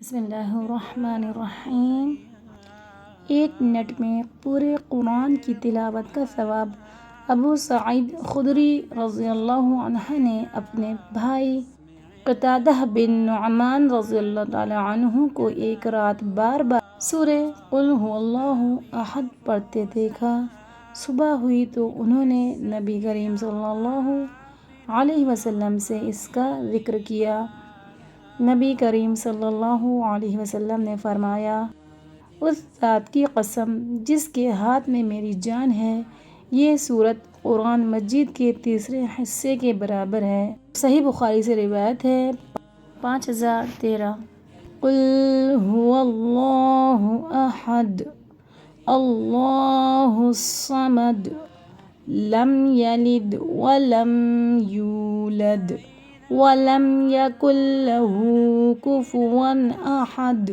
بسم اللہ الرحمن الرحیم۔ 1 منٹ میں پورے قرآن کی تلاوت کا ثواب۔ ابو سعید خدری رضی اللہ عنہ نے اپنے بھائی قتادہ بن نعمان رضی اللہ تعالیٰ عنہ کو ایک رات بار بار سورہ قل ھو اللہ احد پڑھتے دیکھا۔ صبح ہوئی تو انہوں نے نبی کریم صلی اللہ علیہ وسلم سے اس کا ذکر کیا۔ نبی کریم صلی اللہ علیہ وسلم نے فرمایا، اس ذات کی قسم جس کے ہاتھ میں میری جان ہے، یہ سورت قرآن مجید کے تیسرے حصے کے برابر ہے۔ صحیح بخاری سے روایت ہے۔ 5013 قل ھو اللہ احد اللہ الصمد لم یلد ولم یولد ولم یکن لہ کفوا احد۔